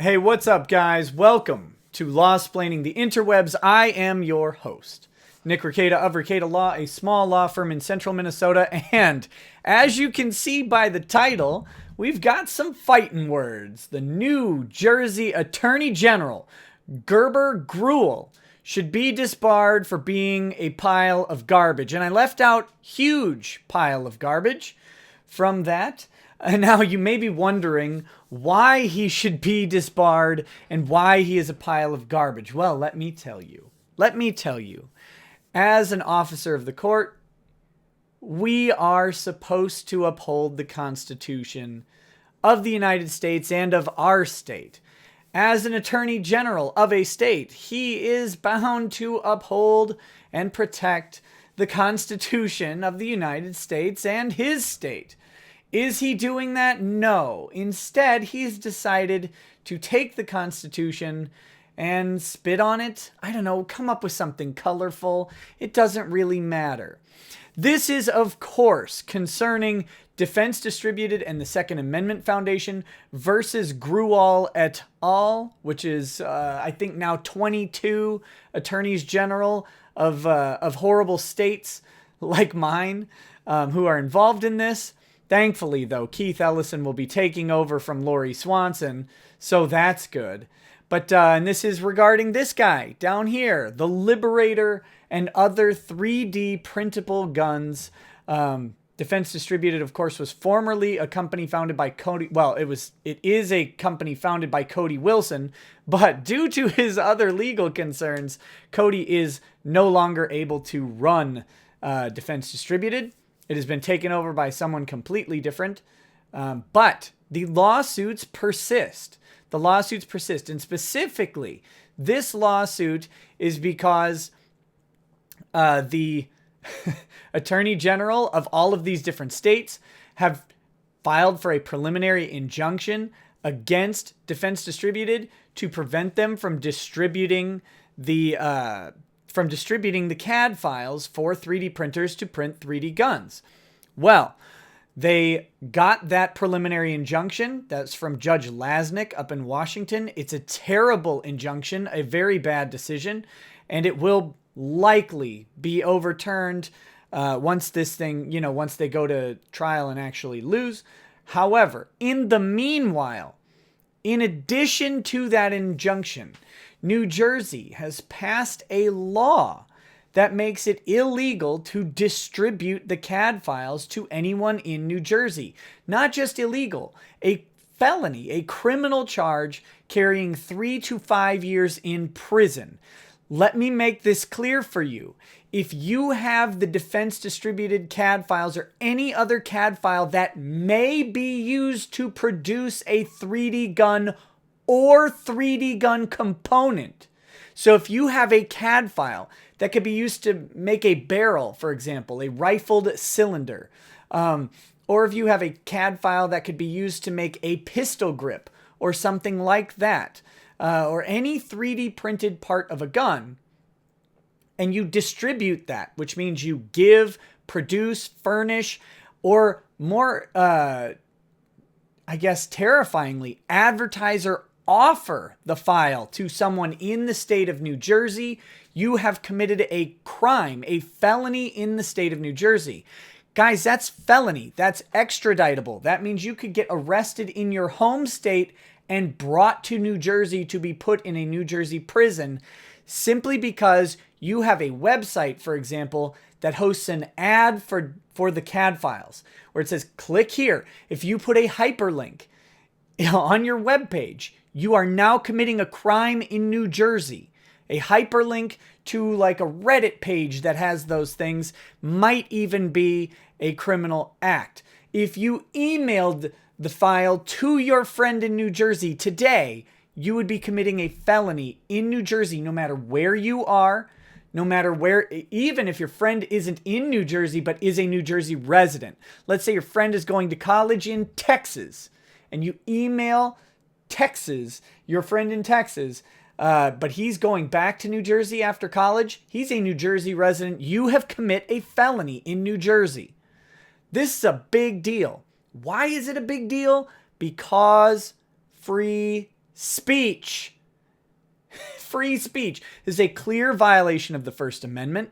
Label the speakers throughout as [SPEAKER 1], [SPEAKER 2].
[SPEAKER 1] Hey, what's up, guys? Welcome to Lawsplaining the Interwebs. I am your host, Nick Rekieta of Rekieta Law, a small law firm in central Minnesota. And as you can see by the title, we've got some fighting words. The New Jersey Attorney General, Gerber Gruel, should be disbarred for being a pile of garbage. And I left out huge pile of garbage from that. And now you may be wondering why he should be disbarred and why he is a pile of garbage. Well, let me tell you. As an officer of the court, we are supposed to uphold the Constitution of the United States and of our state. As an attorney general of a state, he is bound to uphold and protect the Constitution of the United States and his state. Is he doing that? No. Instead, he's decided to take the Constitution and spit on it. I don't know, come up with something colorful. It doesn't really matter. This is, of course, concerning Defense Distributed and the Second Amendment Foundation versus Gruel et al., which is, I think, now 22 attorneys general of horrible states like mine who are involved in this. Thankfully, though, Keith Ellison will be taking over from Lori Swanson, so that's good. But and this is regarding this guy down here, the Liberator and other 3D printable guns. Defense Distributed, of course, was formerly a company founded by Cody. Well, it is a company founded by Cody Wilson, but due to his other legal concerns, Cody is no longer able to run Defense Distributed. It has been taken over by someone completely different. But the lawsuits persist. And specifically, this lawsuit is because the attorney general of all of these different states have filed for a preliminary injunction against Defense Distributed to prevent them from distributing the CAD files for 3D printers to print 3D guns. Well, they got that preliminary injunction. That's from Judge Lasnik up in Washington. It's a terrible injunction, a very bad decision, and it will likely be overturned once they go to trial and actually lose. However, in the meanwhile, in addition to that injunction, New Jersey has passed a law that makes it illegal to distribute the CAD files to anyone in New Jersey. Not just illegal, a felony, a criminal charge carrying 3 to 5 years in prison. Let me make this clear for you. If you have the Defense Distributed CAD files or any other CAD file that may be used to produce a 3D gun or 3D gun component. So if you have a CAD file that could be used to make a barrel, for example, a rifled cylinder, or if you have a CAD file that could be used to make a pistol grip or something like that, or any 3D printed part of a gun, and you distribute that, which means you give, produce, furnish, or more, terrifyingly, advertise or offer the file to someone in the state of New Jersey, you have committed a crime, a felony in the state of New Jersey. Guys, that's felony. That's extraditable. That means you could get arrested in your home state and brought to New Jersey to be put in a New Jersey prison simply because you have a website, for example, that hosts an ad for the CAD files where it says, click here. If you put a hyperlink on your webpage, you are now committing a crime in New Jersey. A hyperlink to like a Reddit page that has those things might even be a criminal act. If you emailed the file to your friend in New Jersey today, you would be committing a felony in New Jersey, no matter where you are, no matter where, even if your friend isn't in New Jersey, but is a New Jersey resident. Let's say your friend is going to college in Texas and you email Texas, your friend in Texas, but he's going back to New Jersey after college. He's a New Jersey resident. You have commit a felony in New Jersey. This is a big deal. Why is it a big deal? Because free speech. Free speech is a clear violation of the First Amendment.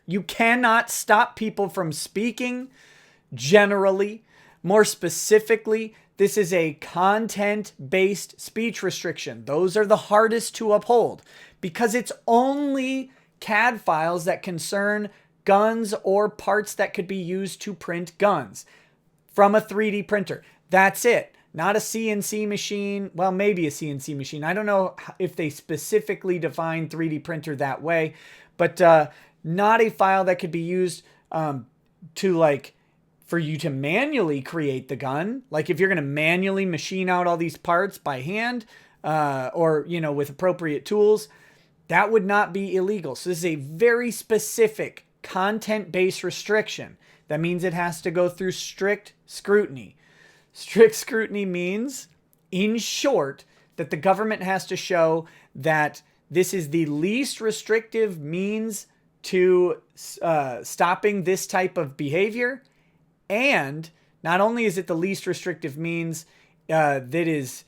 [SPEAKER 1] You cannot stop people from speaking generally. More specifically, this is a content-based speech restriction. Those are the hardest to uphold because it's only CAD files that concern guns or parts that could be used to print guns from a 3D printer. That's it. Not a CNC machine. Well, maybe a CNC machine. I don't know if they specifically define 3D printer that way, but not a file that could be used for you to manually create the gun. Like if you're going to manually machine out all these parts by hand or, with appropriate tools, that would not be illegal. So this is a very specific content-based restriction. That means it has to go through strict scrutiny. Strict scrutiny means, in short, that the government has to show that this is the least restrictive means to stopping this type of behavior. And not only is it the least restrictive means that is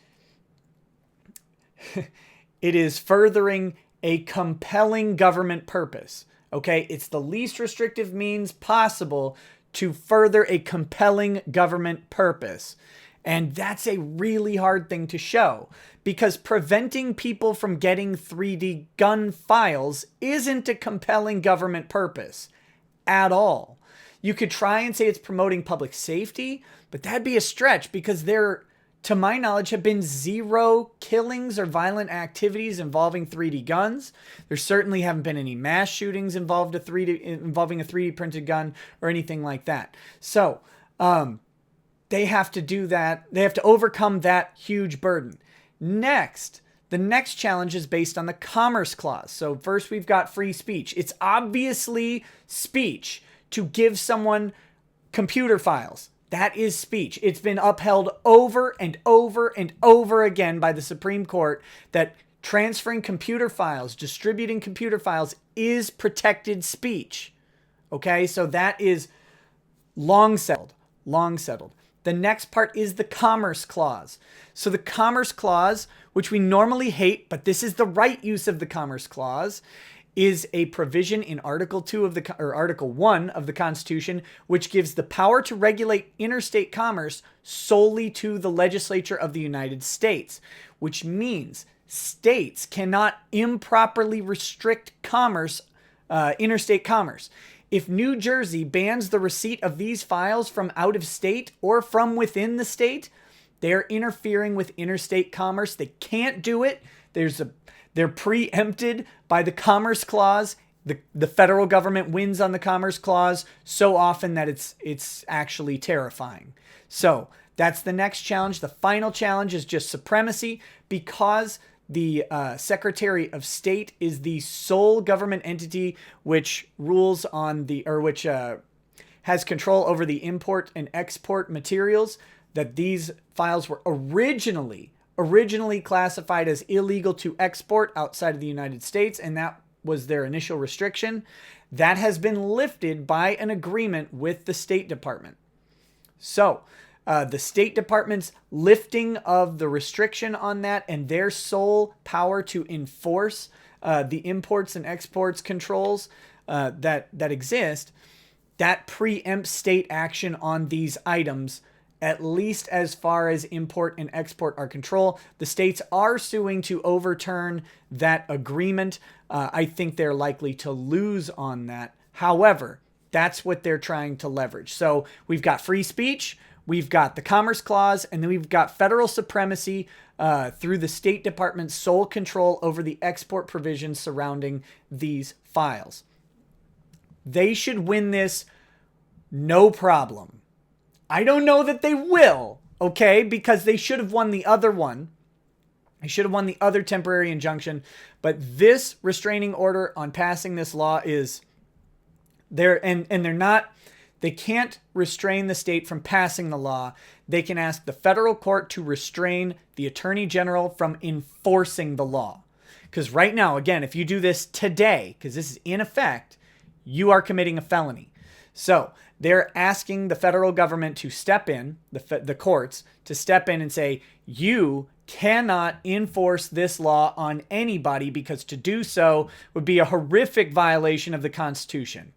[SPEAKER 1] it is furthering a compelling government purpose. Okay, it's the least restrictive means possible to further a compelling government purpose. And that's a really hard thing to show because preventing people from getting 3D gun files isn't a compelling government purpose at all. You could try and say it's promoting public safety, but that'd be a stretch because there, to my knowledge, have been 0 killings or violent activities involving 3D guns. There certainly haven't been any mass shootings involving a 3D printed gun or anything like that. So they have to do that. They have to overcome that huge burden. Next, the next challenge is based on the Commerce Clause. So first we've got free speech. It's obviously speech to give someone computer files. That is speech. It's been upheld over and over and over again by the Supreme Court that transferring computer files, distributing computer files is protected speech. Okay, so that is long settled. The next part is the Commerce Clause. So the Commerce Clause, which we normally hate, but this is the right use of the Commerce Clause, is a provision in Article 1 of the Constitution, which gives the power to regulate interstate commerce solely to the legislature of the United States, which means states cannot improperly restrict commerce, interstate commerce. If New Jersey bans the receipt of these files from out of state or from within the state, they're interfering with interstate commerce. They can't do it. They're preempted by the Commerce Clause. The federal government wins on the Commerce Clause so often that it's actually terrifying. So that's the next challenge. The final challenge is just supremacy because the Secretary of State is the sole government entity which rules on which has control over the import and export materials. That these files were originally classified as illegal to export outside of the United States, and that was their initial restriction. That has been lifted by an agreement with the State Department. So the State Department's lifting of the restriction on that and their sole power to enforce the imports and exports controls that exist, that preempts state action on these items, at least as far as import and export are controlled. The states are suing to overturn that agreement. I think they're likely to lose on that. However, that's what they're trying to leverage. So we've got free speech, we've got the Commerce Clause, and then we've got federal supremacy through the State Department's sole control over the export provisions surrounding these files. They should win this no problem. I don't know that they will, okay, because they should have won the other one. They should have won the other temporary injunction. But this restraining order on passing this law is there, and they're not, they can't restrain the state from passing the law. They can ask the federal court to restrain the Attorney General from enforcing the law. Because right now, again, if you do this today, because this is in effect, you are committing a felony. So they're asking the federal government to step in, the courts, to step in and say, you cannot enforce this law on anybody because to do so would be a horrific violation of the Constitution.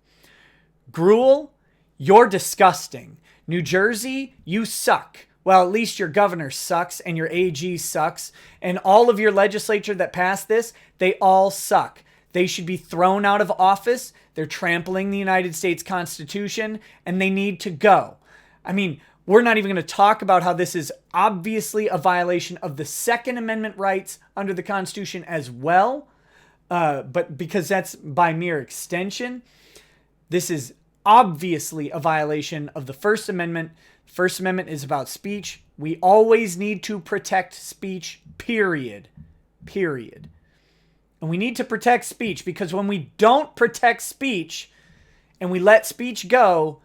[SPEAKER 1] Gruel, you're disgusting. New Jersey, you suck. Well, at least your governor sucks and your AG sucks. And all of your legislature that passed this, they all suck. They should be thrown out of office. They're trampling the United States Constitution and they need to go. I mean, we're not even going to talk about how this is obviously a violation of the Second Amendment rights under the Constitution as well. But because that's by mere extension, this is obviously a violation of the First Amendment. The First Amendment is about speech. We always need to protect speech, period. Period. And we need to protect speech because when we don't protect speech and we let speech go,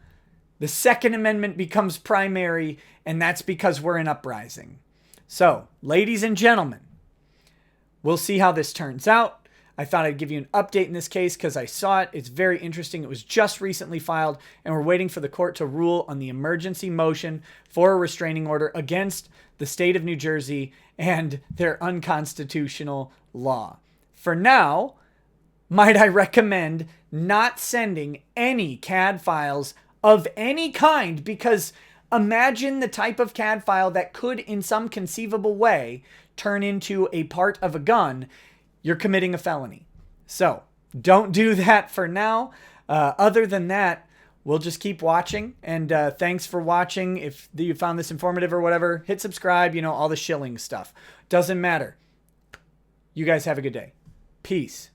[SPEAKER 1] the Second Amendment becomes primary, and that's because we're in uprising. So, ladies and gentlemen, we'll see how this turns out. I thought I'd give you an update in this case because I saw it. It's very interesting. It was just recently filed, and we're waiting for the court to rule on the emergency motion for a restraining order against the state of New Jersey and their unconstitutional law. For now, might I recommend not sending any CAD files of any kind, because imagine the type of CAD file that could in some conceivable way turn into a part of a gun. You're committing a felony. So don't do that for now. Other than that, we'll just keep watching. And thanks for watching. If you found this informative or whatever, hit subscribe, all the shilling stuff. Doesn't matter. You guys have a good day. Peace.